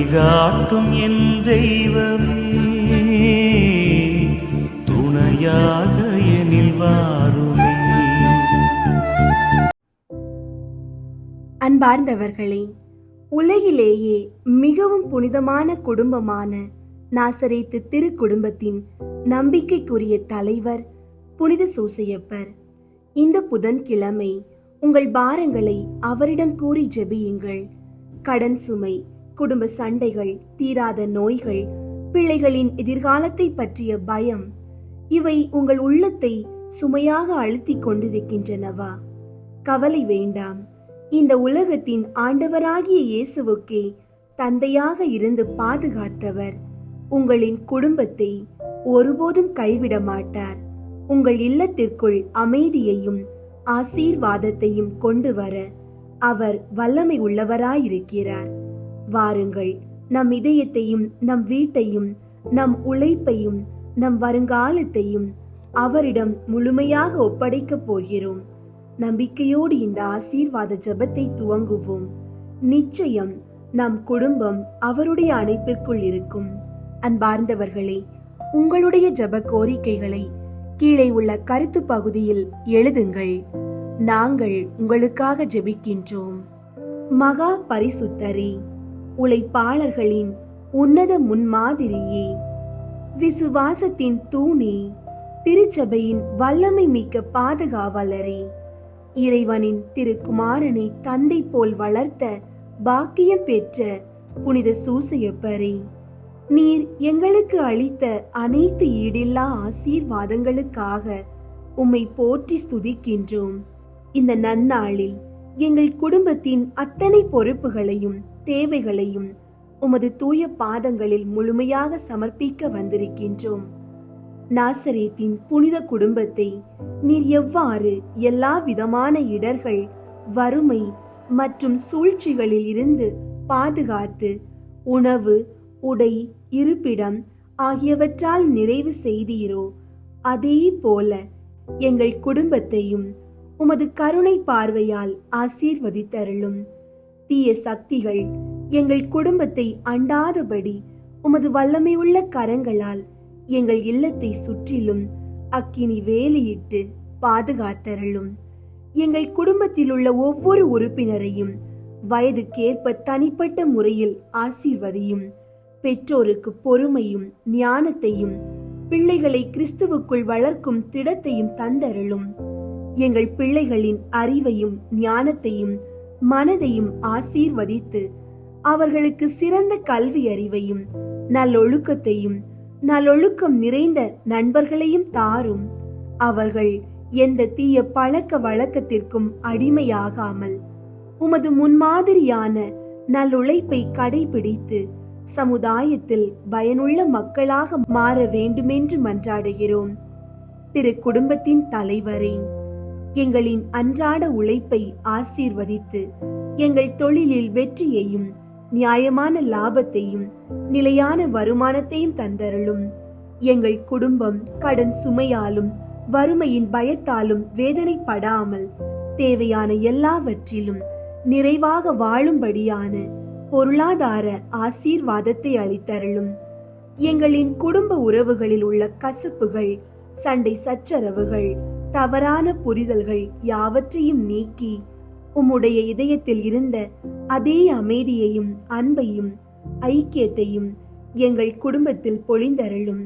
வழிகாட்டும் என் தெய்வமே, துணையாக எனில் வாருமே. அன்பார்ந்தவர்களே, உலகிலேயே மிகவும் புனிதமான குடும்பமான நாசரேத்து திரு குடும்பத்தின் நம்பிக்கைக்குரிய தலைவர் புனித சூசையப்பர். இந்த புதன்கிழமை உங்கள் பாரங்களை அவரிடம் கூறி ஜெபியுங்கள். கடன் சுமை, குடும்ப சண்டைகள், தீராத நோய்கள், பிள்ளைகளின் எதிர்காலத்தை பற்றிய பயம், இவை உங்கள் உள்ளத்தை சுமையாக அழுத்திக் கொண்டிருக்கின்றனவா? கவலை வேண்டாம். இந்த உலகத்தின் ஆண்டவராகிய இயேசுவுக்கே தந்தையாக இருந்து பாதுகாத்தவர் உங்களின் குடும்பத்தை ஒருபோதும் கைவிட மாட்டார். உங்கள் இல்லத்திற்குள் அமைதியையும் ஆசீர்வாதத்தையும் கொண்டு வர அவர் வல்லமை உள்ளவராயிருக்கிறார். வாருங்கள், நம் இதயத்தையும் நம் வீட்டையும் நம் உழைப்பையும் நம் வருங்காலத்தையும் அவரிடம் முழுமையாக ஒப்படைக்கப் போகிறோம். நம்பிக்கையோடு இந்த ஆசீர்வாத ஜெபத்தை துவங்குவோம். நிச்சயம் நம் குடும்பம் அவருடைய அணைப்பிற்குள் இருக்கும். அன்பார்ந்தவர்களே, உங்களுடைய ஜெப கோரிக்கைகளை கீழே உள்ள கருத்து பகுதியில் எழுதுங்கள். நாங்கள் உங்களுக்காக ஜெபிக்கின்றோம். மகா பரிசுத்தரே, உழைப்பாளர்களின் உன்னத முன்மாதிரியே, விசுவாசத்தின் தூணே, திருச்சபையின் வல்லமை மிக்க பாதுகாவலரே, இறைவனின் திருக்குமாரனை தந்தை போல் வளர்த்த பாக்கியம் பெற்ற புனித சூசையப்பரே, நீர் எங்களுக்கு அளித்த அனைத்து ஈடில்லா ஆசீர்வாதங்களுக்காக உம்மை போற்றி ஸ்துதிக்கின்றோம். இந்த நன்னாளில் எங்கள் குடும்பத்தின் அத்தனை பொறுப்புகளையும் தேவைகளையும் உமது தூய பாதங்களில் முழுமையாக சமர்ப்பிக்க வந்திருக்கின்றோம். நாசரேத்தின் புனித குடும்பத்தை நீர் எவ்வாறு எல்லா விதமான இடர்கள், வறுமை மற்றும் சூழ்ச்சிகளில் இருந்து பாதுகாத்து உணவு, உடை, இருப்பிடம் ஆகியவற்றால் நிறைவு செய்தீரோ, அதே போல எங்கள் குடும்பத்தையும் உமது கருணை பார்வையால் ஆசீர்வதித்தருளும். தீய சக்திகள் எங்கள் குடும்பத்தை அண்டாதபடி உமது வல்லமையுள்ள கரங்களால் எங்கள் இல்லத்தை சுற்றிலும் அக்கினி வேலியிட்டு பாதுகாத்தருளும். எங்கள் குடும்பத்தில் உள்ள ஒவ்வொரு உறுப்பினரையும் வயதுக்கேற்ப தனிப்பட்ட முறையில் ஆசீர்வதியும். பெற்றோருக்கு பொறுமையும் ஞானத்தையும், பிள்ளைகளை கிறிஸ்துவுக்குள் வளர்க்கும் திடத்தையும் தந்தருளும். எங்கள் பிள்ளைகளின் அறிவையும் ஞானத்தையும் மனதையும் ஆசீர்வதித்து அவர்களுக்கு சிறந்த கல்வி அறிவையும் நல்லொழுக்கத்தையும் நல்லொழுக்கம் நிறைந்த நண்பர்களையும் தாரும். அவர்கள் எந்த தீய பழக்க வழக்கத்திற்கும் அடிமையாகாமல் உமது முன்மாதிரியான நல்லுழைப்பை கடைபிடித்து சமுதாயத்தில் பயனுள்ள மக்களாக மாற வேண்டுமென்று மன்றாடுகிறோம். திரு குடும்பத்தின் தலைவரே, எங்களின் அன்றாட உழைப்பை ஆசீர்வதித்து எங்கள் தொழிலில் வெற்றியையும் நியாயமான லாபத்தையும் நிலையான வருமானத்தையும் தந்தருளும். எங்கள் குடும்பம் கடன் சுமையாலும் வறுமையின் பயத்தாலும் வேதனைப்படாமல் தேவையான எல்லாவற்றிலும் நிறைவாக வாழும்படியான பொருளாதார ஆசீர்வாதத்தை அளித்தருளும். எங்களின் குடும்ப உறவுகளில் உள்ள கசப்புகள், சண்டை சச்சரவுகள், தவறான புரிதல்கள் யாவற்றையும் நீக்கி உம்முடைய இதயத்தில் இருந்த அதே அமைதியையும் அன்பையும் ஐக்கியத்தையும் எங்கள் குடும்பத்தில் பொழிந்தருளும்.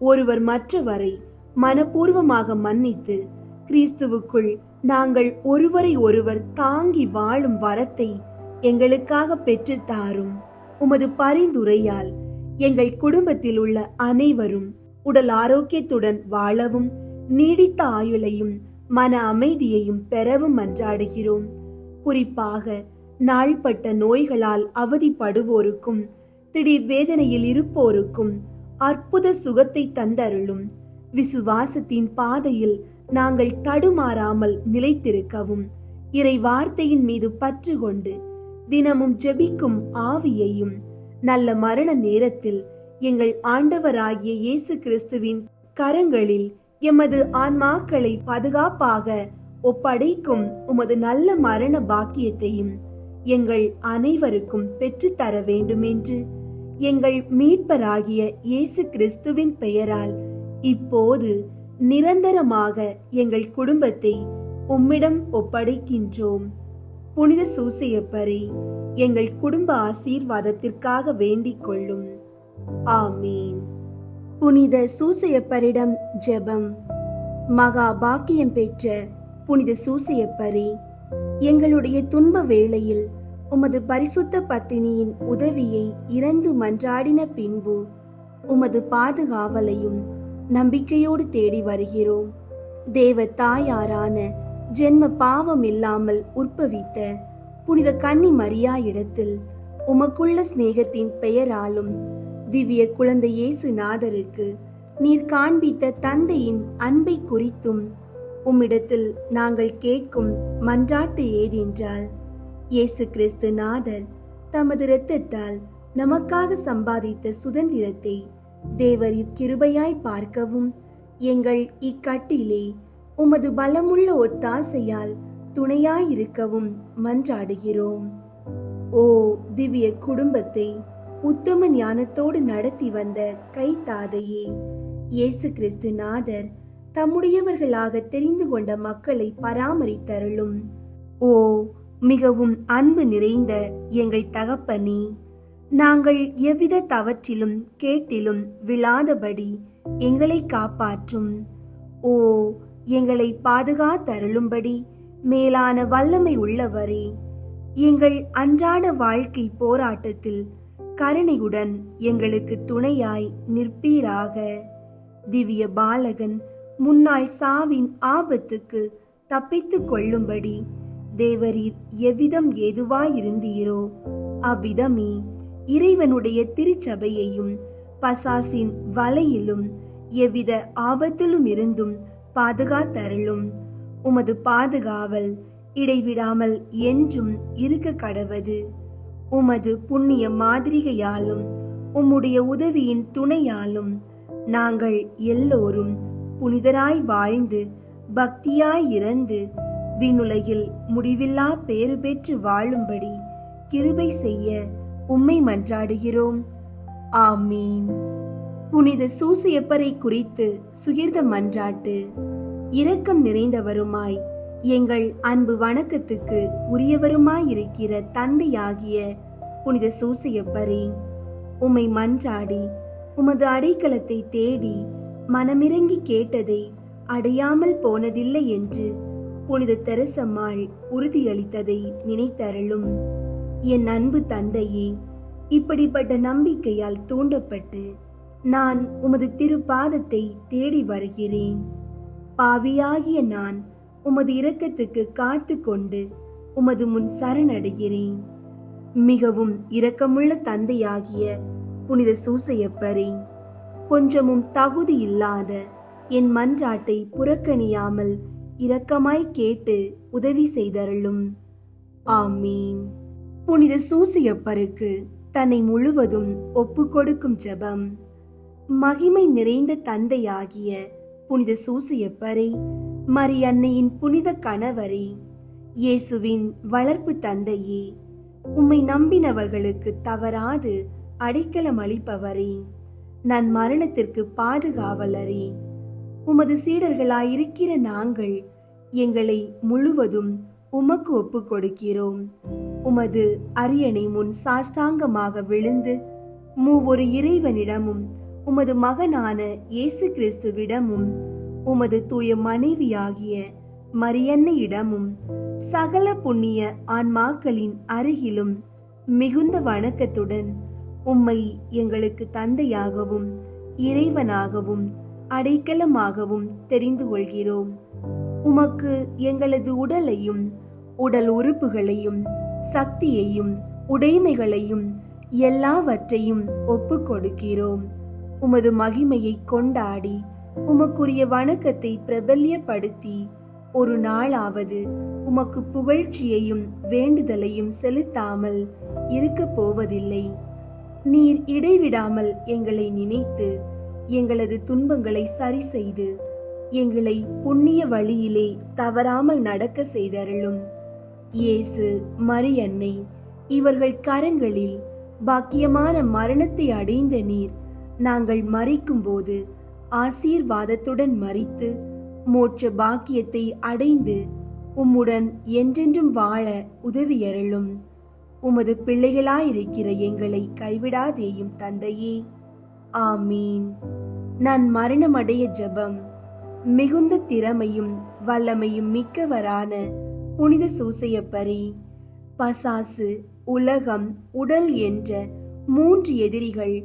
ஒருவர் மற்றவரை மனப்பூர்வமாக மன்னித்து கிறிஸ்துவுக்குள் நாங்கள் ஒருவரை ஒருவர் தாங்கி வாழும் வரத்தை எங்களுக்காக பெற்றுத்தாரும். உமது பரிந்துரையால் எங்கள் குடும்பத்தில் உள்ள அனைவரும் உடல் ஆரோக்கியத்துடன் வாழவும் நீடித்த ஆயுளையும் மன அமைதியையும் பெறவும் மன்றாடுகிறோம். குறிப்பாக நாள்பட்ட நோய்களால் அவதிப்படுவோருக்கும் திடீர் வேதனையில் இருப்போருக்கும் அற்புத சுகத்தை தந்தருளும். விசுவாசத்தின் பாதையில் நாங்கள் தடுமாறாமல் நிலைத்திருக்கவும் இறை வார்த்தையின் மீது பற்று கொண்டு தினமும் ஜெபிக்கும் ஆவியையும் நல்ல மரண நேரத்தில் எங்கள் ஆண்டவராகிய இயேசு கிறிஸ்துவின் கரங்களில் எமது ஆன்மாக்களை பாதுகாப்பாக ஒப்படைக்கும் உமது நல்ல மரண பாக்கியத்தையும் எங்கள் அனைவருக்கும் பெற்றுத்தர வேண்டுமென்று எங்கள் மீட்பராகிய இயேசு கிறிஸ்துவின் பெயரால் இப்போது நிரந்தரமாக எங்கள் குடும்பத்தை உம்மிடம் ஒப்படைக்கின்றோம். புனித சூசையப்பரே, எங்கள் குடும்ப ஆசீர்வாதத்திற்காக வேண்டிக் கொள்ளும். ஆமீன். புனித சூசையப்பரிடம் ஜெபம். மகா பாக்கியம் பெற்ற புனித சூசையப்பரே, எங்களுடைய துன்ப வேளையில் உமது பரிசுத்த பத்தினியின் உதவியை இறந்து மன்றாடின பின்பு உமது பாதுகாவலையும் நம்பிக்கையோடு தேடி வருகிறோம். தேவ தாயாரான ஜென்ம பாவம் இல்லாமல் உற்பவித்த புனித கன்னி மரியா இடத்தில் உமக்குள்ள சிநேகத்தின் பெயராலும் திவ்ய குழந்தை இயேசு நாதருக்கு நீர் காண்பித்த தந்தையின் அன்பை குறித்தும் உம்மிடத்தில் நாங்கள் கேட்கும் மன்றாட்டு ஏதென்றால், இயேசு கிறிஸ்து நாதர் தமது இரத்தத்தால் நமக்காக சம்பாதித்த சுதந்திரத்தை தேவரீர் கிருபையாய் பார்க்கவும் எங்கள் இக்கட்டிலே உமது பலமுள்ள ஒத்தாசையால் துணையாயிருக்கவும் மன்றாடுகிறோம். ஓ திவ்ய குடும்பத்தை உத்தம ஞானத்தோடு நடத்தி வந்த கைத்தாதையே, இயேசு கிறிஸ்து நாதர் தம்முடையவர்களாக தெரிந்து கொண்ட மக்களை பராமரித்தருளும். ஓ மிகவும் அன்பு நிறைந்த எங்கள் தகப்பனே, நாங்கள் எவ்வித தவற்றிலும் கேட்டிலும் விழாதபடி எங்களை காப்பாற்றும். ஓ எங்களை பாதுகாத்தருளும்படி மேலான வல்லமை உள்ளவரே, எங்கள் அன்றாட வாழ்க்கை போராட்டத்தில் கருணையுடன் எங்களுக்கு துணையாய் நிற்பீராக. திவ்ய பாலகன் முன்னாள் சாவின் ஆபத்துக்கு தப்பித்துக் கொள்ளும்படி தேவரீர் எவ்விதம் ஏதுவாயிருந்தீரோ அவ்விதமே இறைவனுடைய திருச்சபையையும் பசாசின் வலையிலும் எவ்வித ஆபத்திலும் இருந்தும் பாதுகாத்தருளும். உமது பாதுகாவல் இடைவிடாமல் என்றும் இருக்க கடவது. உமது புண்ணிய மாதிரிகையாலும் உம்முடைய உதவியின் துணையாலும் நாங்கள் எல்லோரும் புனிதராய் வாழ்ந்து பக்தியாய் இறந்து விண்ணுலகில் முடிவில்லா பேறு பெற்று வாழும்படி கிருபை செய்ய உம்மை மன்றாடுகிறோம். ஆமீன். புனித சூசையப்பரை குறித்து சுகிர்த மன்றாட்டு. இரக்கம் நிறைந்தவருமாய் எங்கள் அன்பு வணக்கத்துக்கு உரியவருமாயிருக்கிற தந்தையாகிய புனித சூசையப்பரே, உம்மை மன்றாடி உமது அடைக்கலத்தை தேடி மனமிறங்கி கேட்டதை அடையாமல் போனதில்லை என்று புனித தெரசம்மாள் உறுதியளித்ததை நினைத்தருளும். என் அன்பு தந்தையே, இப்படிப்பட்ட நம்பிக்கையால் தூண்டப்பட்டு நான் உமது திருப்பாதத்தை தேடி வருகிறேன். பாவியாகிய நான் உமது இரக்கத்துக்கு காத்து கொண்டு உமது முன் சரணடைகிறேன். மிகவும் இரக்கமுள்ள தந்தையாகிய புனித சூசையப்பரே, கொஞ்சமும் தகுதி இல்லாத என் மன்றாட்டை புறக்கணியாமல் இரக்கமாய் கேட்டு உதவி செய்தருளும். ஆமீன். புனித சூசையப்பருக்கு தன்னை முழுவதும் ஒப்பு கொடுக்கும் ஜெபம். மகிமை நிறைந்த தந்தையாகிய புனித சூசையப்பரே, மரியன்னையின் புனித கணவரே, இயேசுவின் வளர்ப்பு தந்தையே, உம்மை நம்பினவர்களுக்கு தவறாது அடைக்கலம் அளிப்பவரே, நான் மரணத்திற்கு பாதுகாவலரே, உமது சீடர்களாயிருக்கிற நாங்கள் எங்களை முழுவதும் உமக்கு ஒப்பு கொடுக்கிறோம். உமது அரியணை முன் சாஷ்டாங்கமாக விழுந்து மூவொரு இறைவனிடமும் உமது மகனான இயேசு கிறிஸ்துவிடமும் உமது தூய மனைவியாகிய மரியன்னையிடமும் சகல புண்ணிய ஆன்மாக்களின் அருகிலும் மிகுந்த வணக்கத்துடன் உம்மை எங்களுக்கு தந்தையாகவும் இறைவனாகவும் அடைக்கலமாகவும் தெரிந்து கொள்கிறோம். உமக்கு எங்களது உடலையும் உடல் உறுப்புகளையும் சக்தியையும் உடைமைகளையும் எல்லாவற்றையும் ஒப்பு கொடுக்கிறோம். உமது மகிமையை கொண்டாடி உமக்குரிய வணக்கத்தை பிரபல்யப்படுத்தி ஒரு நாளாவது உமக்கு புகழ்ச்சியையும் வேண்டுதலையும் செலுத்தாமல் இருக்க போவதில்லை. நீர் இடைவிடாமல் எங்களை நினைத்து எங்களது துன்பங்களை சரி செய்து எங்களை புண்ணிய வழியிலே தவறாமல் நடக்க செய்தருளும். இயேசு, மரியன்னை இவர்கள் கரங்களில் பாக்கியமான மரணத்தை அடைந்த நீர் நாங்கள் மரிக்கும்போது ஆசீர்வாதத்துடன் மரித்து மோட்ச பாக்கியத்தை அடைந்து உம்முடன் என்றென்றும் வாழ உதவியருளும். உமது பிள்ளைகளாயிருக்கிற எங்களை கைவிடாதேயும் தந்தையே. ஆமீன். நான் மரணமடைய ஜெபம். மிகுந்த திறமையும் வல்லமையும் மிக்கவரான புனித சூசையப்பரே, பசாசு, உலகம், உடல் என்ற 3 எதிரிகள்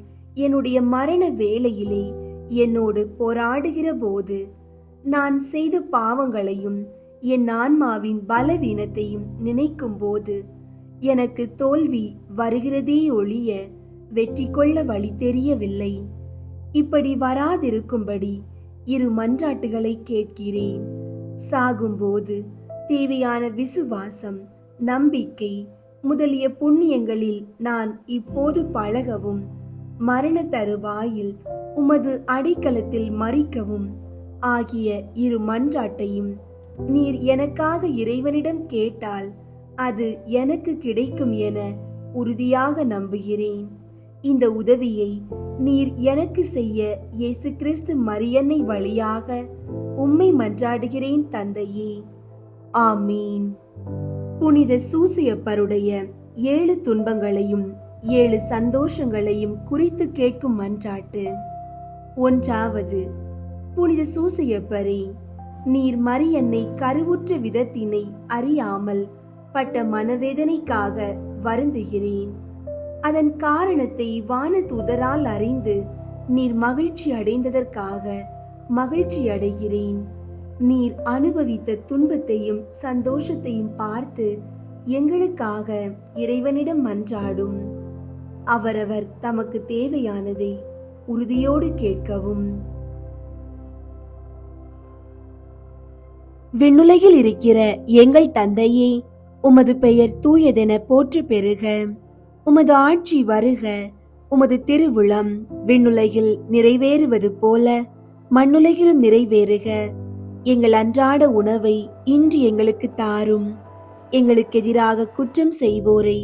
என்னுடைய மரண வேளையிலே என்னோடு போராடுகிற போது நான் செய்த பாவங்களையும் என் ஆன்மாவின் பலவீனத்தையும் நினைக்கும் போது எனக்கு தோல்வி வருகிறதே ஒழிய வெற்றி கொள்ள வழி தெரியவில்லை. இப்படி வராதிருக்கும்படி 2 மன்றாட்டுகளை கேட்கிறேன். சாகும்போது தேவையான விசுவாசம், நம்பிக்கை முதலிய புண்ணியங்களில் நான் இப்போது பழகவும், மரண தருவாயில் உமது அடைக்கலத்தில் மரிக்கவும் ஆகிய 2 மன்றாட்டையும் நீர் எனக்காக இறைவனிடம் கேட்டால் அது எனக்கு கிடைக்கும் என உறுதியாக நம்புகிறேன். இந்த உதவியை நீர் எனக்கு செய்ய இயேசு கிறிஸ்து மரியன்னை வழியாக உம்மை மன்றாடுகிறேன் தந்தையே. ஆமீன். புனித சூசையப்பருடைய 7 துன்பங்களையும் 7 சந்தோஷங்களையும் குறித்து கேட்கும் மன்றாட்டு. 1. புனித சூசையப்பரே, நீர் மரியன்னை கருவுற்ற விதத்தினை அறியாமல் பட்ட மனவேதனைக்காக வருந்துகிறேன். அதன் காரணத்தை வானதூதரால் அறிந்து நீர் மகிழ்ச்சி அடைந்ததற்காக மகிழ்ச்சி அடைகிறேன். நீர் அனுபவித்த துன்பத்தையும் சந்தோஷத்தையும் பார்த்து எங்களுக்காக இறைவனிடம் மன்றாடும். அவரவர் தமக்கு தேவையானதை உறுதியோடு கேட்கவும். விண்ணுலகில் இருக்கிற எங்கள் தந்தையே, உமது பெயர் தூயதென போற்று பெறுக. உமது ஆட்சி வருக. உமது திருவுளம் விண்ணுலகில் நிறைவேறுவது போல மண்ணுலகிலும் நிறைவேறுக. எங்கள் அன்றாட உணவை இன்று எங்களுக்கு தாரும். எங்களுக்கு எதிராக குற்றம் செய்வோரை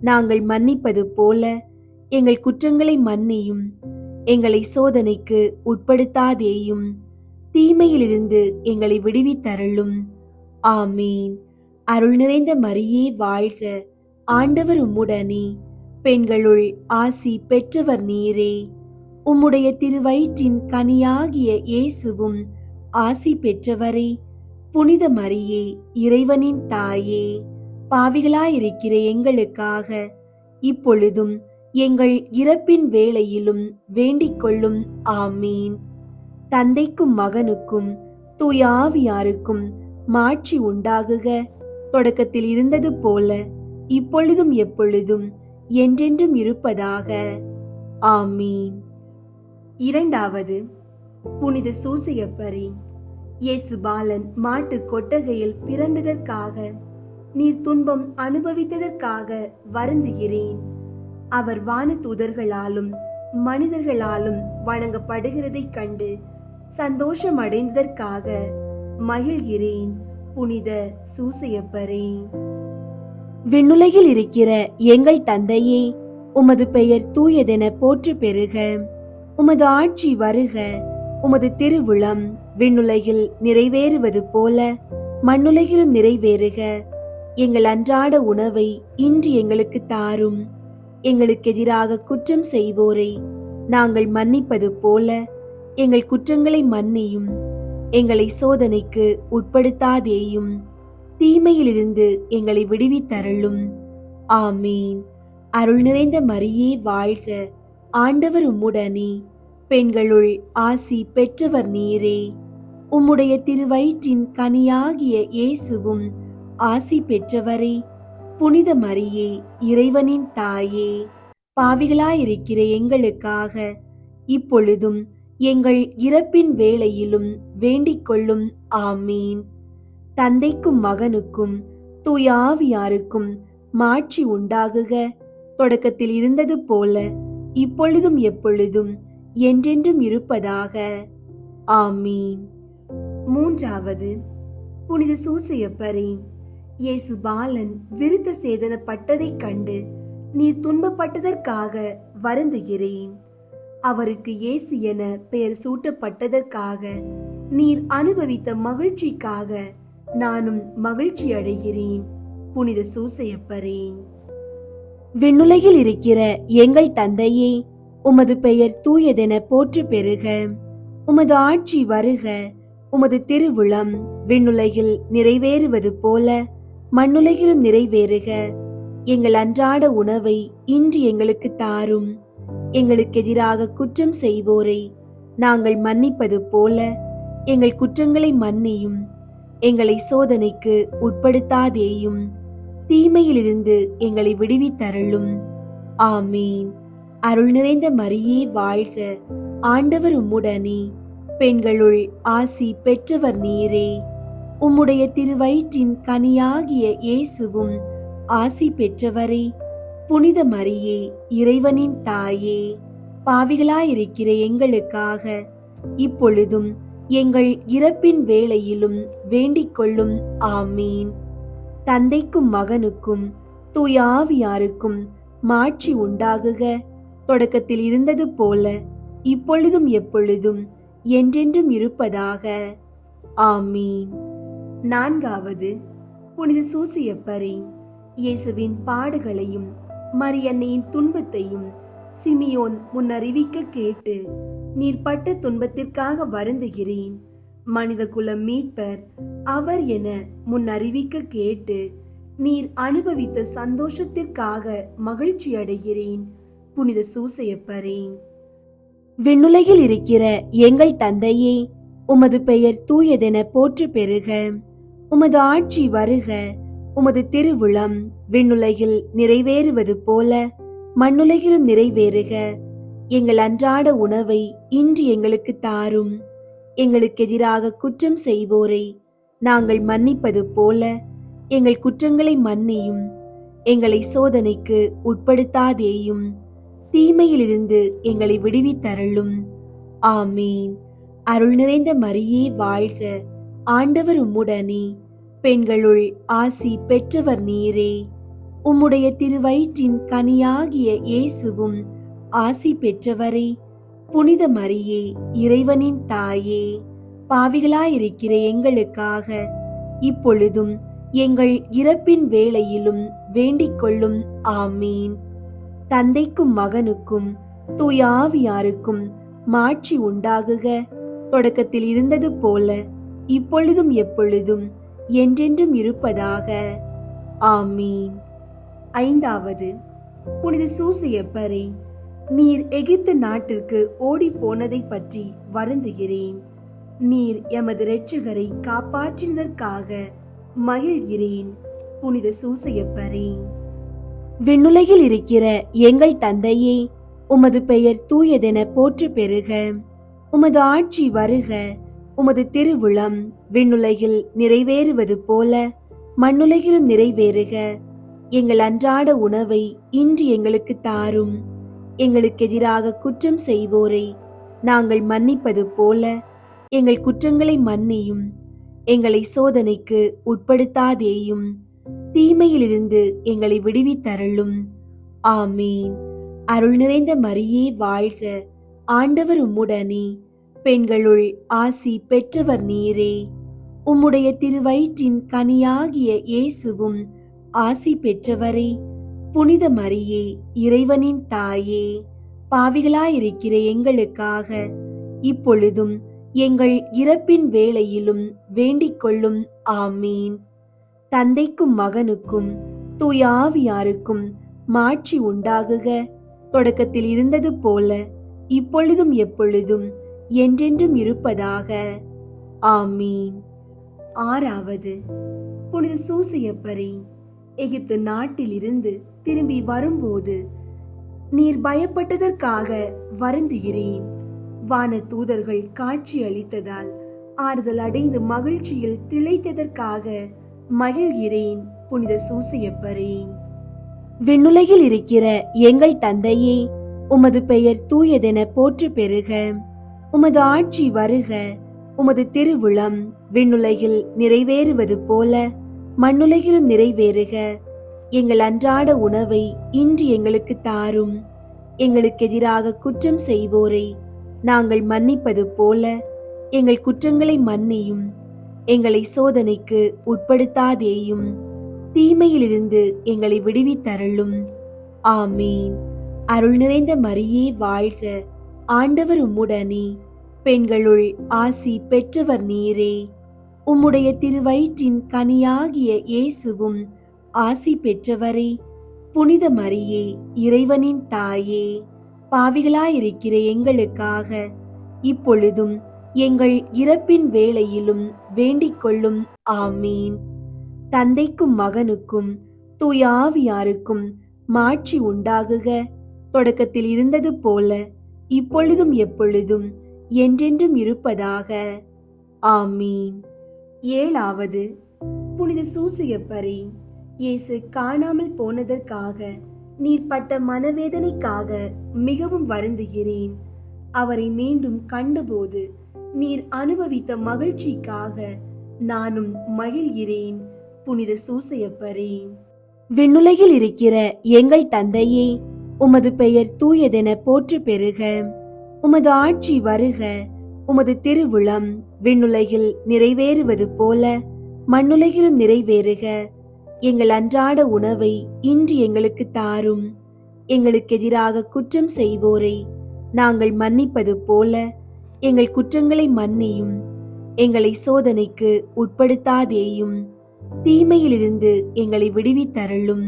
நாங்கள் மன்னிப்பது போல எங்கள் குற்றங்களை மன்னியும். எங்களை சோதனைக்கு உட்படுத்தாதேயும், தீமையிலிருந்து எங்களை விடுவித்தருளும். ஆமீன். அருள் நிறைந்த மரியே வாழ்க. ஆண்டவர் உம்முடனே, பெண்களுள் ஆசி பெற்றவர் நீரே. உம்முடைய திருவயிற்றின் கனியாகிய இயேசுவும் ஆசி பெற்றவரே. புனித மரியே, இறைவனின் தாயே, பாவிகளாயிருக்கிற எங்களுக்காக இப்பொழுதும் எங்கள் இறப்பின் வேளையிலும் வேண்டிக் கொள்ளும். ஆமீன். தந்தைக்கும் மகனுக்கும் தூய ஆவியாருக்கும் மாட்சி உண்டாகுக. தொடக்கத்தில் இருந்தது போல இப்பொழுதும் எப்பொழுதும் என்றென்றும் இருப்பதாக. ஆமீன். 2. புனித சூசையப்பரே, இயேசு பாலன் மாட்டு கொட்டகையில் பிறந்ததற்காக நீர் துன்பம் அனுபவித்ததற்காக வருந்துகிறேன். அவர் வானதூதர்களாலும் மனிதர்களாலும் வணங்கப்படுகிறதைக் கண்டு சந்தோஷம் அடைந்ததற்காக மகிழ்கிறேன். புனித சூசையப்பரே, விண்ணுலகில் இருக்கிற எங்கள் தந்தையே, உமது பெயர் தூயதென போற்று பெறுக. உமது ஆட்சி வருக. உமது திருவுளம் விண்ணுலகில் நிறைவேறுவது போல மண்ணுலகிலும் நிறைவேறுக. எங்கள் அன்றாட உணவை இன்று எங்களுக்கு தாரும். எங்களுக்கு எதிராக குற்றம் செய்வோரை நாங்கள் மன்னிப்பது போல எங்கள் குற்றங்களை மன்னியும். எங்களை சோதனைக்கு உட்படுத்தாதேயும், தீமையிலிருந்து எங்களை விடுவித்தருளும். ஆமீன். அருள் நிறைந்த மரியே வாழ்க. ஆண்டவர் உம்முடனே, பெண்களுள் ஆசி பெற்றவர் நீரே. உம்முடைய திருவயிற்றின் கனியாகிய இயேசுவும் ஆசி பெற்றவரே. புனித மரியே, இறைவனின் தாயே, பாவிகளாயிருக்கிற எங்களுக்காக இப்பொழுதும் எங்கள் இறப்பின் வேளையிலும் வேண்டிக் கொள்ளும். ஆமீன். தந்தைக்கும் மகனுக்கும் தூய ஆவியாருக்கும் மாட்சி உண்டாகுக. தொடக்கத்தில் இருந்தது போல இப்பொழுதும் எப்பொழுதும் என்றென்றும் இருப்பதாக. ஆமீன். 3. புனித சூசையப்பரே, இயேசு பாலன் விருத்த சேதனப்பட்டதைக் கண்டு நீர் துன்பப்பட்டதற்காக வருந்துகிறேன். அவருக்கு இயேசு என பெயர் சூட்டப்பட்டதற்காக நீர் அனுபவித்த மகிழ்ச்சிக்காக நானும் மகிழ்ச்சி அடைகிறேன். புனித சூசையப்பரே. விண்ணுலகில் இருக்கிற எங்கள் தந்தையே, உமது பெயர் தூயதென போற்று பெறுக. உமது ஆட்சி வருக. உமது திருவுளம் விண்ணுலகில் நிறைவேறுவது போல மண்ணுலகிலும் நிறைவேறுக. எங்கள் அன்றாட உணவை இன்று எங்களுக்கு தாரும். எங்களுக்கு எதிராக குற்றம் செய்வோரை நாங்கள் மன்னிப்பது போல எங்கள் குற்றங்களை மன்னியும். எங்களை சோதனைக்கு உட்படுத்தாதேயும், தீமையிலிருந்து எங்களை விடுவித்தருளும். ஆமீன். அருள் நிறைந்த மரியே வாழ்க, ஆண்டவர் உம்முடனே, பெண்களுள் ஆசி பெற்றவர் நீரே. உம்முடைய திருவயிற்றின் கனியாகிய இயேசுவும் ஆசி பெற்றவரே. புனித மரியே, இறைவனின் தாயே, பாவிகளாயிருக்கிற எங்களுக்காக இப்பொழுதும் எங்கள் இறப்பின் வேளையிலும் வேண்டிக் கொள்ளும். ஆமீன். தந்தைக்கும் மகனுக்கும் தூய ஆவியாருக்கும் மாட்சி உண்டாகுக. தொடக்கத்தில் இருந்தது போல இப்பொழுதும் எப்பொழுதும் என்றென்றும் இருப்பதாக. ஆமீன். நான்காவது, புனித சூசையப்பரே. இயேசுவின் பாடுகளையும் மரியன்னையின் துன்பத்தையும் சிமியோன் முன்னறிவிக்க கேட்டு நீர் பட்ட துன்பத்திற்காக வருந்துகிறேன். மனித குலம் மீட்பர் அவர் என முன்னறிவிக்க கேட்டு நீர் அனுபவித்த சந்தோஷத்திற்காக மகிழ்ச்சி அடைகிறேன். புனித சூசையப்பரே. விண்ணுலகில் இருக்கிற எங்கள் தந்தையே, உமது பெயர் தூயதென போற்று பெறுக. உமது ஆட்சி வருக. உமது திருவுளம் விண்ணுலகில் நிறைவேறுவது போல மண்ணுலகிலும் நிறைவேறுக. எங்கள் அன்றாட உணவை இன்று எங்களுக்கு தாரும். எங்களுக்கு எதிராக குற்றம் செய்வோரை நாங்கள் மன்னிப்பது போல எங்கள் குற்றங்களை மன்னியும். எங்களை சோதனைக்கு உட்படுத்தாதேயும், தீமையிலிருந்து எங்களை விடுவித்தருளும். ஆமீன். அருள் நிறைந்த மரியே வாழ்க, ஆண்டவர் உம்முடனே, பெண்களுள் ஆசி பெற்றவர் நீரே. உம்முடைய திருவயிற்றின் கனியாகிய இயேசுவும் ஆசி பெற்றவரே. புனித மரியே, இறைவனின் தாயே, பாவிகளாயிருக்கிற எங்களுக்காக இப்பொழுதும் எங்கள் இறப்பின் வேளையிலும் வேண்டிக் கொள்ளும். ஆமீன். தந்தைக்கும் மகனுக்கும் தூய ஆவியாருக்கும் மாட்சி உண்டாகுக. தொடக்கத்தில் இருந்தது போல இப்பொழுதும் எப்பொழுதும் என்றென்றும் இருப்பதாக. ஆமீன். ஐந்தாவது, புனித சூசையப்பரே. நீர் எகிப்து நாட்டிற்கு ஓடி போனதை பற்றி வருந்துகிறேன். நீர் எமது இரட்சகரை காப்பாற்றினதற்காக மகிழ்கிறேன். புனித சூசையப்பரே. விண்ணுலகில் இருக்கிற எங்கள் தந்தையே, உமது பெயர் தூயதென போற்று பெறுக. உமது ஆட்சி வருக. உமது திருவுளம் விண்ணுலகில் நிறைவேறுவது போல மண்ணுலகிலும் நிறைவேறுக. எங்கள் அன்றாட உணவை இன்று எங்களுக்கு தாரும். எங்களுக்கு எதிராக குற்றம் செய்வோரை நாங்கள் மன்னிப்பது போல எங்கள் குற்றங்களை மன்னியும். எங்களை சோதனைக்கு உட்படுத்தாதேயும், தீமையிலிருந்து எங்களை விடுவித்தருளும். ஆமீன். அருள் நிறைந்த மரியே வாழ்க, ஆண்டவர் உம்முடனே, பெண்களுள் ஆசி பெற்றவர் நீரே. உம்முடைய திருவயிற்றின் கனியாகிய இயேசுவும் ஆசி பெற்றவரே. புனித மரியே, இறைவனின் தாயே, பாவிகளாயிருக்கிற எங்களுக்காக இப்பொழுதும் எங்கள் இறப்பின் வேளையிலும் வேண்டிக் கொள்ளும். ஆமீன். தந்தைக்கும் மகனுக்கும் தூய ஆவியாருக்கும் மாட்சி உண்டாகுக. தொடக்கத்தில் இருந்தது போல இப்பொழுதும் எப்பொழுதும் என்றென்றும் இருப்பதாக. ஆமீன். ஆறாவது, புனித சூசையப்பரே. எகிப்து நாட்டிலிருந்து திரும்பி வரும்போது நீர் பயப்பட்டதற்காக வருந்துகிறேன். வான தூதர்கள் காட்சி அளித்ததால் ஆறுதல் அடைந்து மகிழ்ச்சியில் திளைத்ததற்காக மகிழ்கிறேன். புனித சூசையப்பரே. விண்ணுலகில் இருக்கிற எங்கள் தந்தையே, உமது பெயர் தூயதென போற்று பெறுக. உமது ஆட்சி வருக. உமது திருவுளம் விண்ணுலகில் நிறைவேறுவது போல மண்ணுலகிலும் நிறைவேறுக. எங்கள் அன்றாட உணவை இன்று எங்களுக்கு தாரும். எங்களுக்கு எதிராக குற்றம் செய்வோரை நாங்கள் மன்னிப்பது போல எங்கள் குற்றங்களை மன்னியும். எங்களை சோதனைக்கு உட்படுத்தாதேயும், தீமையிலிருந்து எங்களை விடுவித்தருளும். ஆமீன். அருள் நிறைந்த மரியே வாழ்க, ஆண்டவர் உம்முடனே, பெண்களுள் ஆசி பெற்றவர் நீரே. உம்முடைய திருவயிற்றின் கனியாகிய இயேசுவும் ஆசி பெற்றவரே. புனித மரியே, இறைவனின் தாயே, பாவிகளாயிருக்கிற எங்களுக்காக இப்பொழுதும் எங்கள் இறப்பின் வேளையிலும் வேண்டிக் கொள்ளும். ஆமீன். தந்தைக்கும் மகனுக்கும் தூய ஆவியாருக்கும் மாட்சி உண்டாகுக. தொடக்கத்தில் இருந்தது போல இப்பொழுதும் எப்பொழுதும் என்றென்றும் இருப்பதாக. ஆமீன். ஏழாவது, புனித சூசையப்பரே, இயேசு காணாமல் போனதற்காக நீர் பட்ட மனவேதனைக்காக மிகவும் வருந்துகிறேன். அவரை மீண்டும் கண்டபோது நீர் அனுபவித்த மகிழ்ச்சிக்காக நானும் மகிழ்கிறேன். புனித சூசையப்பரே, விண்ணுலகில் இருக்கிற எங்கள் தந்தையே, உமது பெயர் தூயதென போற்று பெறுக. உமது ஆட்சி வருக. உமது திருவுளம் விண்ணுலகில் நிறைவேறுவது போல மண்ணுலகிலும் நிறைவேறுக. எங்கள் அன்றாட உணவை இன்று எங்களுக்கு தாரும். எங்களுக்கு எதிராக குற்றம் செய்வோரை நாங்கள் மன்னிப்பது போல எங்கள் குற்றங்களை மன்னியும். எங்களை சோதனைக்கு உட்படுத்தாதேயும், தீமையிலிருந்து எங்களை விடுவித்தருளும்.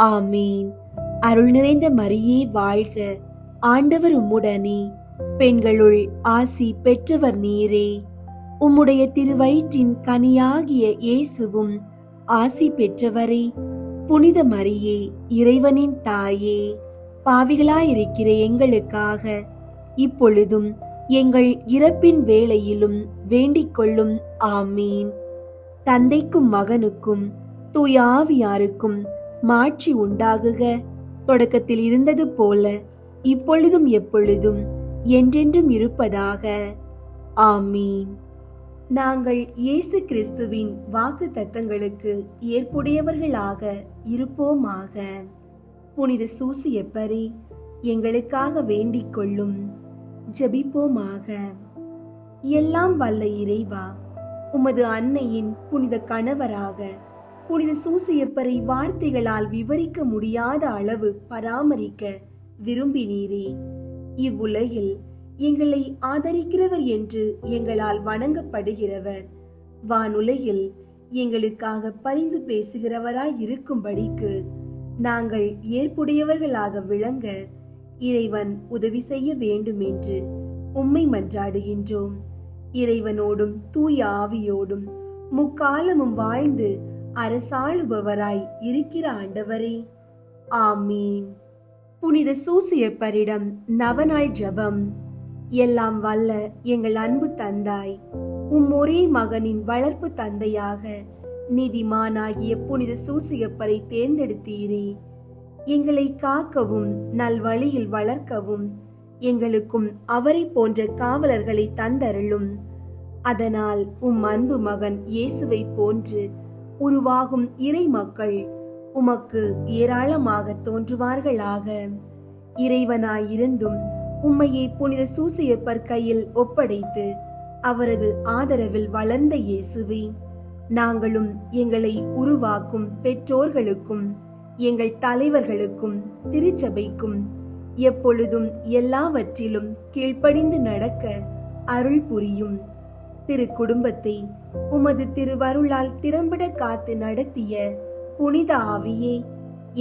ஆமீன். அருள் நிறைந்த மரியே வாழ்க, ஆண்டவர் உம்முடனே, பெண்களுள் ஆசி பெற்றவர் நீரே. உம்முடைய திருவயிற்றின் கனியாகிய இயேசுவும் ஆசி பெற்றவரே. புனித மரியே, இறைவனின் தாயே, பாவிகளாயிருக்கிற எங்களுக்காக இப்பொழுதும் எங்கள் இறப்பின் வேளையிலும் வேண்டிக் கொள்ளும். ஆமீன். தந்தைக்கும் மகனுக்கும் தூய ஆவியாருக்கும் மாட்சி உண்டாகுக. தொடக்கத்தில் இருந்தது போல இப்பொழுதும் எப்பொழுதும் என்றென்றும் இருப்பதாக. ஆமீன். நாங்கள் இயேசு கிறிஸ்துவின் வாக்கு தத்தங்களுக்கு ஏற்புடையவர்களாக இருப்போமாக. புனித சூசையப்பரே, எங்களுக்காக வேண்டிக் கொள்ளும். ஜெபிப்போமாக. எல்லாம் வல்ல இறைவா, உமது அன்னையின் புனித கணவராக புனித சூசையப்பரை வார்த்தைகளால் விவரிக்க முடியாத அளவு பராமரிக்க விரும்பினீரே. இவ்வுலகில் எங்களை ஆதரிக்கிறவர் என்று எங்களால் வணங்கப்படுகிறவர், வானுலகில் எங்களுக்காக பரிந்து பேசுகிறவராய் இருக்கும்படிக்கு நாங்கள் ஏற்புடையவர்களாக விளங்க இறைவன் உதவி செய்ய வேண்டும் என்று உம்மை மன்றாடுகின்றோம். இறைவனோடும் தூய ஆவியோடும் முக்காலமும் வாழ்ந்து அரசாளுபவராய் இருக்கிற ஆண்டவரே, ஆமீன். புனித சூசையப்பரிடம் நவநாள் ஜெபம். எல்லாம் வல்ல எங்கள் அன்பு தந்தாய், உம் ஒரே மகனின் வளர்ப்பு தந்தையாக நீதிமானாகிய புனித சூசையப்பரை தேர்ந்தெடுத்தீரே. எங்களை காக்கவும் நல்வழியில் வளர்க்கவும் எங்களுக்கும் அவரை போன்ற காவலர்களை தந்தருளும். அதனால் உம் அன்பு மகன் இயேசுவை போன்று உருவாகும் இறை மக்கள் உமக்கு ஏராளமாக தோன்றுவார்களாக. இறைவனாயிருந்தும் உம்மையை புனித சூசையப்பர் கையில் ஒப்படைத்து அவரது ஆதரவில் வளர்ந்த இயேசுவே, நாங்களும் எங்களை உருவாக்கும் பெற்றோர்களுக்கும் எங்கள் தலைவர்களுக்கும் திருச்சபைக்கும் எப்பொழுதும் எல்லாவற்றிலும் கீழ்ப்படிந்து நடக்க அருள் புரியும். திரு குடும்பத்தை உமது திருவருளால் திறம்பட காத்து நடத்திய புனித ஆவியே,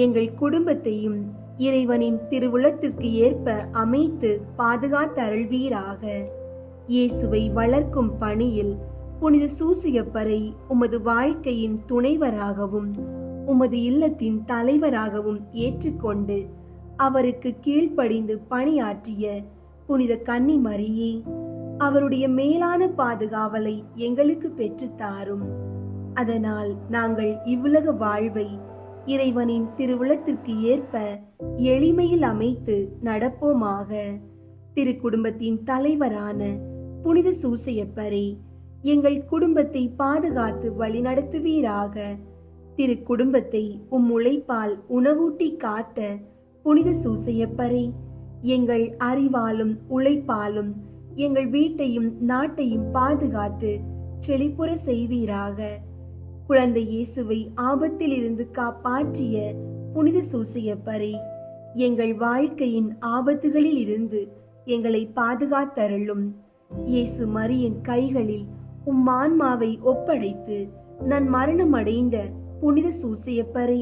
எங்கள் குடும்பத்தையும் இறைவனின் திருவுளத்திற்கு ஏற்ப அமைத்து பாதுகாத்தருள்வீராக. இயேசுவை வளர்க்கும் பணியில் புனித சூசையப்பரை உமது வாழ்க்கையின் துணைவராகவும் உமது இல்லத்தின் தலைவராகவும் ஏற்றுக்கொண்டு அவருக்கு கீழ்ப்படிந்து பணியாற்றிய புனித கன்னி மரியே, அவருடைய மேலான பாதுகாவலை எங்களுக்கு பெற்றுத்தாரும். அதனால் நாங்கள் இவ்வுலக வாழ்வை இறைவனின் திருவுளத்திற்கு ஏற்ப எளிமையில் அமைத்து நடப்போமாக. திரு குடும்பத்தின் தலைவரான புனித சூசையப்பரே, எங்கள் குடும்பத்தை பாதுகாத்து வழிநடத்துவீராக. திரு குடும்பத்தை உழைப்பால் உணவூட்டி காத்த புனித சூசையப்பரே, எங்கள் அறிவாலும் உழைப்பாலும் எங்கள் வீட்டையும் நாட்டையும் பாதுகாத்து செழிப்புற செய்வீராக. குழந்தை இயேசுவை ஆபத்தில் இருந்து காப்பாற்றிய புனித சூசையப்பரே, எங்கள் வாழ்க்கையின் ஆபத்துகளில் இருந்து எங்களை பாதுகாத்தருளும். இயேசு மரியின் கைகளில் ஆன்மாவை ஒப்படைத்து நன் மரணம் அடைந்த புனித சூசையப்பரே,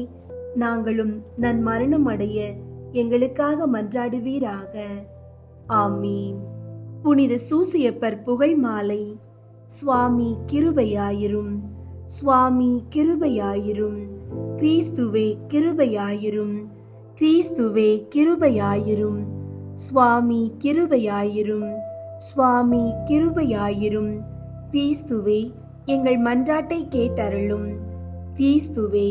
நாங்களும் நன் மரணம் அடைய எங்களுக்காக மன்றாடுவீராக. ஆமீன். புனித சூசையப்பர் புகழ் மாலை. சுவாமி கிருபையாயிரும், சுவாமி கிருபையாயிரும், கிறிஸ்துவே கிருபையாயிரும், கிறிஸ்துவே கிருபையாயிரும், சுவாமி கிருபையாயிரும், சுவாமி கிருபையாயிரும். கிறிஸ்துவே எங்கள் மன்றாட்டை கேட்டருளும், கிறிஸ்துவே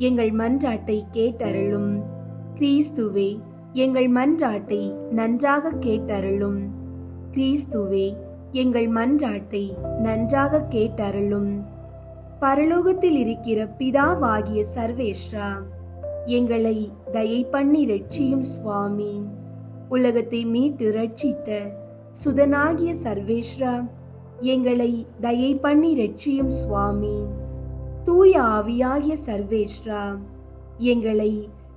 எங்கள் மன்றாட்டை கேட்டருளும், கிறிஸ்துவே எங்கள் மன்றாட்டை நன்றாக கேட்டருளும், கிறிஸ்துவே எங்கள் மன்றாட்டை நன்றாக கேட்டருளும். பரலோகத்தில் இருக்கிற பிதாவாகிய சர்வேஸ்வரா, எங்களை தயை பண்ணி ரட்சியும் சுவாமி. உலகத்தை மீட்டு ரட்சித்த சுதனாகிய சர்வேஸ்வரா, எங்களை தயை பண்ணி ரட்சியும் சுவாமி. தூய ஆவியாகிய சர்வேஸ்வரா, எங்களை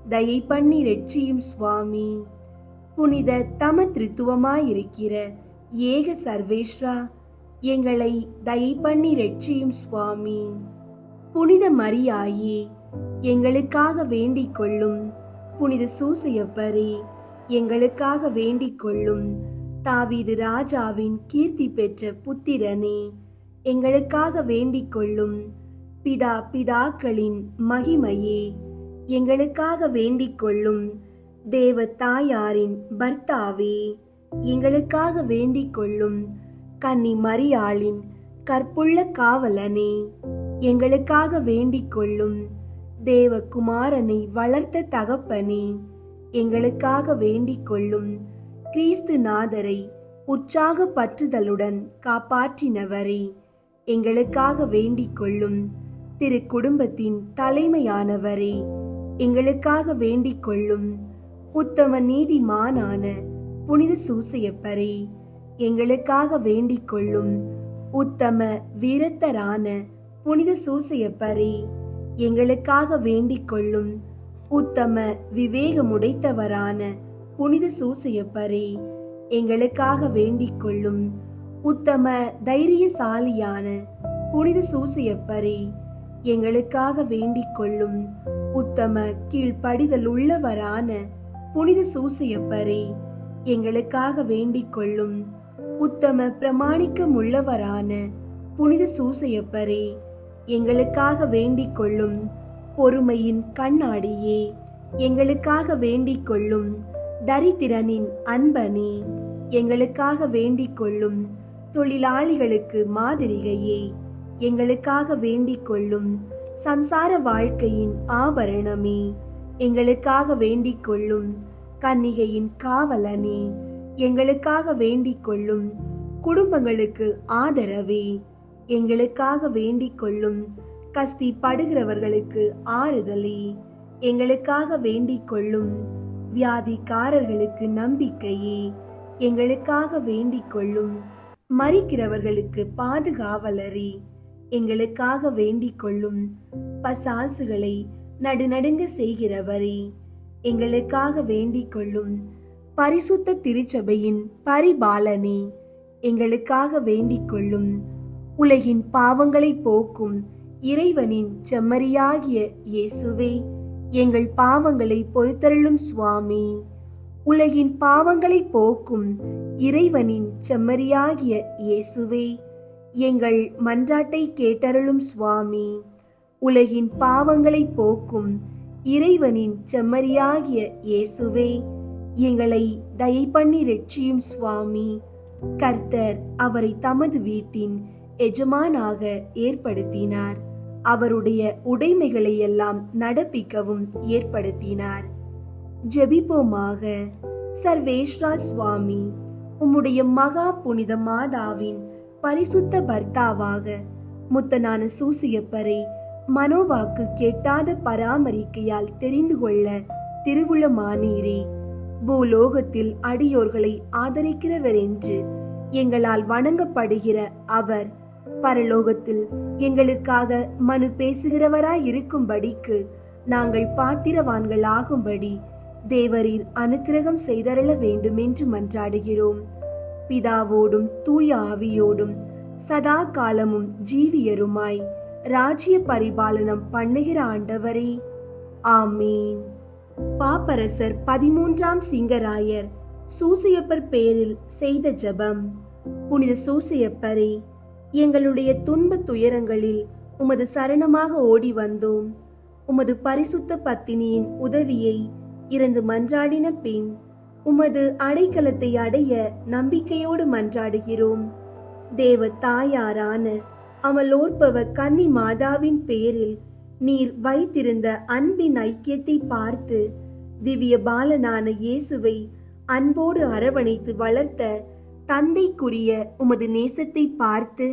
தயை பண்ணி ரட்சியும் சுவாமி. புனித தம திருத்துவமாயிருக்கிற ஏக சர்வேஸ்வரா, எங்களை தயை பண்ணி ரட்சியும் சுவாமி. புனித மரியாயே, எங்களுக்காக வேண்டிக் கொள்ளும். புனித சூசையப்பரே, எங்களுக்காக வேண்டிக் கொள்ளும். தாவீது ராஜாவின் கீர்த்தி பெற்ற புத்திரனே, எங்களுக்காக வேண்டிக் கொள்ளும். பிதாக்களின் மகிமையே, எங்களுக்காக வேண்டிக் கொள்ளும். தேவ தாயாரின் பர்த்தாவே, எங்களுக்காக வேண்டிக் கொள்ளும். கன்னி மரியாளின் கற்புள்ள காவலனே, எங்களுக்காக வேண்டிக் கொள்ளும். தேவகுமாரனை வளர்த்த தகப்பனே, எங்களுக்காக வேண்டிக் கொள்ளும். கிறிஸ்து நாதரை உற்சாக பற்றுதலுடன் காப்பாற்றினவரே, எங்களுக்காக வேண்டிக் கொள்ளும். திரு குடும்பத்தின் தலைமையானவரே, எங்களுக்காக வேண்டிக் கொள்ளும். உத்தம நீதிமானான புனித சூசையப்பரே, எங்களுக்காக வேண்டிக் கொள்ளும். உத்தம வீரத்தரான புனித சூசையப்பரே, எங்களுக்காக வேண்டிக் கொள்ளும். உத்தம விவேகமுடைத்தவரான புனித சூசையப்பரே, எங்களுக்காக வேண்டிக் கொள்ளும். உத்தம தைரியசாலியான புனித சூசையப்பரே, எங்களுக்காக வேண்டிக் கொள்ளும். உத்தம கீழ்ப்படிதல் உள்ளவரான புனித சூசையப்பரே, எங்களுக்காக வேண்டிக் கொள்ளும். உத்தம பிரமாணிக்கம் உள்ளவரான புனித சூசையப்பரே, எங்களுக்காக வேண்டிக் கொள்ளும். பொறுமையின் கண்ணாடியே, எங்களுக்காக வேண்டிக் கொள்ளும். தரித்திரனின் அன்பனே, எங்களுக்காக வேண்டிக் கொள்ளும். தொழிலாளிகளுக்கு மாதிரிகையே, எங்களுக்காக வேண்டிக் கொள்ளும். சம்சார வாழ்க்கையின் ஆபரணமே, எங்களுக்காக வேண்டிக் கொள்ளும். கன்னிகையின் காவலனே, எங்களுக்காக வேண்டிக் கொள்ளும். குடும்பங்களுக்கு ஆதரவே, எங்களுக்காக வேண்டிக் கொள்ளும். கஸ்தி படுகிறவர்களுக்கு ஆறுதலே, எங்களுக்காக வேண்டிக் கொள்ளும். வியாதிக்காரர்களுக்கு நம்பிக்கையே, எங்களுக்காக வேண்டிக் கொள்ளும். மரிக்கிறவர்களுக்கு பாதுகாவலரே, எங்களுக்காக வேண்டிக் கொள்ளும். பசாசுகளை நடுநடுங்க செய்கிறவரே, எங்களுக்காக வேண்டிக் கொள்ளும். பரிசுத்த திருச்சபையின் பரிபாலனே, எங்களுக்காக வேண்டிக் கொள்ளும். உலகின் பாவங்களை போக்கும் இறைவனின் செம்மறியாகிய இயேசுவே, எங்கள் பாவங்களை பொறுத்தருளும் சுவாமி. உலகின் பாவங்களை போக்கும் இறைவனின் செம்மறியாகிய இயேசுவே, எங்கள் மன்றாட்டை கேட்டருளும் சுவாமி. உலகின் பாவங்களை போக்கும் இறைவனின் செம்மறியாகிய இயேசுவே, எங்களை தயை பண்ணி ரட்சியும் சுவாமி. கர்த்தர் அவரை தமது வீட்டின் எஜமானாக ஏற்படுத்தினார். அவருடைய உடைமைகளை எல்லாம் நடப்பிக்கவும் ஏற்படுத்தினார். ஜெபிப்போமாக. சர்வேஸ்வரா சுவாமி, உம்முடைய மகா புனித மாதாவின் பரிசுத்த பர்த்தாவாக முத்தனான சூசியப்பரை மனோவாக்கு கெட்டாத பராமரிக்கையால் தெரிந்து கொள்ள திருவுளமானீரே. பூலோகத்தில் அடியோர்களை ஆதரிக்கிறவர் என்று எங்களால் வணங்கப்படுகிற அவர் பரலோகத்தில் எங்களுக்காக மனு பேசுகிறவராயிருக்கும்படிக்கு நாங்கள் பாத்திரவான்கள் ஆகும்படி தேவரீர் அனுக்கிரகம் செய்தருள வேண்டும் என்று மன்றாடுகிறோம். பிதாவோடும் தூய ஆவியோடும் சதா காலமும் ஜீவியருமாய் ராஜ்ய பரிபாலனம் பண்ணுகிற ஆண்டவரே, ஆமீன். பாப்பரசர் 13ஆம் சிங்கராயர் சூசையப்பர் பேரில் செய்த ஜெபம். புனித சூசையப்பரே, எங்களுடைய துன்ப துயரங்களில் உமது சரணமாக ஓடி வந்தோம். உமது பரிசுத்த பத்தினியின் உதவியை இறந்து மன்றாடின பின் உமது அடைக்கலத்தை அடைய நம்பிக்கையோடு மன்றாடுகிறோம். தேவ தாயாரான அமலோற்பவ கன்னி மாதாவின் பேரில் நீர் வைத்திருந்த அன்பின் ஐக்கியத்தை பார்த்து திவ்ய பாலனான இயேசுவை அன்போடு அரவணைத்து வளர்த்த தந்தைக்குரிய உமது நேசத்தை பார்த்து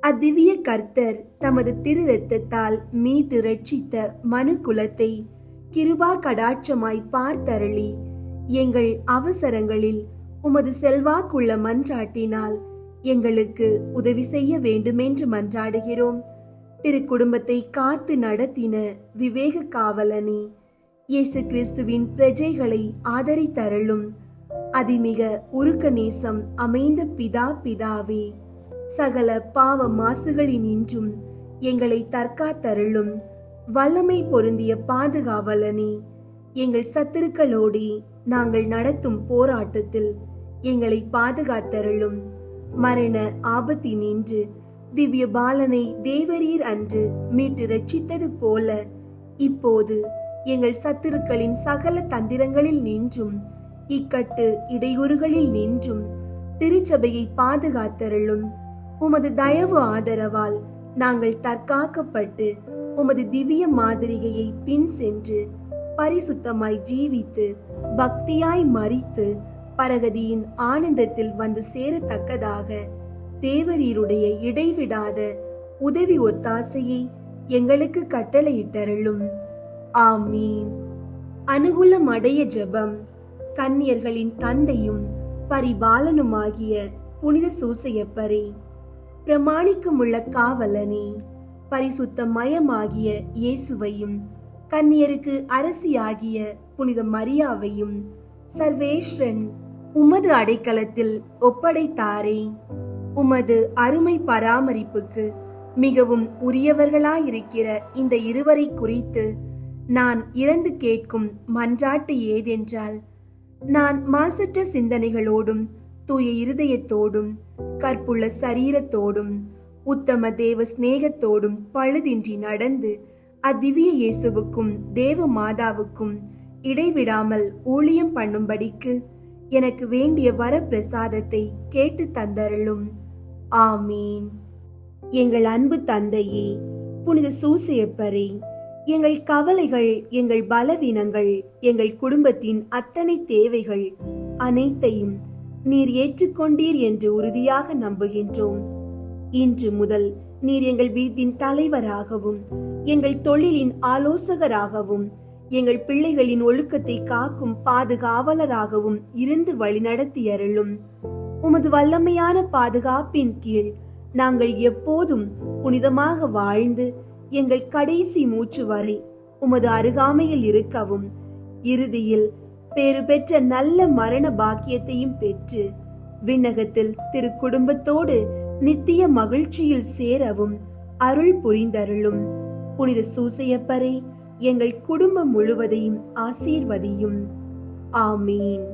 அத்திவ்ய கர்த்தர் தமது திரு இரத்தத்தால் மீட்டு ரட்சித்த மனு குலத்தை கிருபா கடாட்சமாய் பார்த்தருளி எங்கள் அவசரங்களில் உமது செல்வாக்குள்ள மன்றாட்டினால் எங்களுக்கு உதவி செய்ய வேண்டுமென்று மன்றாடுகிறோம். திரு குடும்பத்தை காத்து நடத்தின விவேக காவலனே, இயேசு கிறிஸ்துவின் பிரஜைகளை ஆதரித்தருளும் அதிமிக உருக்க நேசம் அமைந்த பிதாவே, சகல பாவ மாசுகளினின்றும் எங்களை தற்காத்தருளும் வல்லமை பொருந்திய பாதுகாவலனே, எங்கள் சத்துருக்களோடு நாங்கள் நடத்தும் போராட்டத்தில் எங்களை பாதுகாத்தருளும். மரண ஆபத்தினின்று திவ்ய பாலனை தேவரீர் அன்று மீட்டு ரட்சித்தது போல இப்போது எங்கள் சத்துருக்களின் சகல தந்திரங்களில் நின்றும் இக்கட்டு இடையூறுகளில் நின்றும் திருச்சபையை பாதுகாத்தருளும். உமது தயவு ஆதரவால் நாங்கள் தற்காக்கப்பட்டு உமது திவ்ய மாதிரிகையை பின் சென்று பரிசுத்தமாய் ஜீவித்து பக்தியாய் மரித்து பரகதியின் ஆனந்தத்தில் வந்து சேரத்தக்கதாக தேவரீருடைய இடைவிடாத உதவி ஒத்தாசையை எங்களுக்கு கட்டளையிட்டருளும். ஆமீன். அனுகூலம் அடைய ஜெபம். கன்னியர்களின் தந்தையும் பரிபாலனுமாகிய புனித சூசையப்பரே, பிரமாணிக்கமுள்ள காவலனே, பரிசுத்த மயமாகிய இயேசுவையும் கன்னியருக்கு அரசியாகிய புனித மரியாவையும் சர்வேஸ்வரன் உமது அடைக்கலத்தில் ஒப்படைத்தாரே. உமது அருமை பராமரிப்புக்கு மிகவும் உரியவர்களாயிருக்கிற இந்த இருவரை குறித்து நான் இறந்து கேட்கும் மன்றாட்டு ஏதென்றால், நான் மாசற்ற சிந்தனைகளோடும் தூய இருதயத்தோடும் கற்புள்ள சரீரத்தோடும் உத்தம தேவ சிநேகத்தோடும் பழுதின்றி நடந்து அத்திவ்ய இயேசுவுக்கும் தேவ மாதாவுக்கும் இடைவிடாமல் ஊழியம் பண்ணும்படிக்கு எனக்கு வேண்டிய வர பிரசாதத்தை கேட்டு தந்தருளும். ஆமீன். எங்கள் அன்பு தந்தையே, புனித சூசையப்பரே, எங்கள் கவலைகள், எங்கள் பலவீனங்கள், எங்கள் குடும்பத்தின் அத்தனை தேவைகள் அனைத்தையும் நீர் ஏற்றுக்கொண்டீர் என்று உறுதியாக நம்புகின்றோம். இன்று முதல் நீர் எங்கள் வீட்டின் தலைவராகவும் எங்கள் தொழிலின் ஆலோசகராகவும் எங்கள் பிள்ளைகளின் ஒழுக்கத்தை காக்கும் பாதுகாவலராகவும் இருந்து வழிநடத்தி அருளும். உமது வல்லமையான பாதுகாப்பின் கீழ் நாங்கள் எப்போதும் புனிதமாக வாழ்ந்து எங்கள் கடைசி மூச்சு வரை உமது அருகாமையில் இருக்கவும், இறுதியில் பேறு பெற்ற நல்ல மரண பாக்கியத்தையும் பெற்று விண்ணகத்தில் திரு குடும்பத்தோடு நித்திய மகிழ்ச்சியில் சேரவும் அருள் புரிந்தருளும். புனித சூசையப்பரே, எங்கள் குடும்பம் முழுவதையும் ஆசீர்வதியும். ஆமீன்.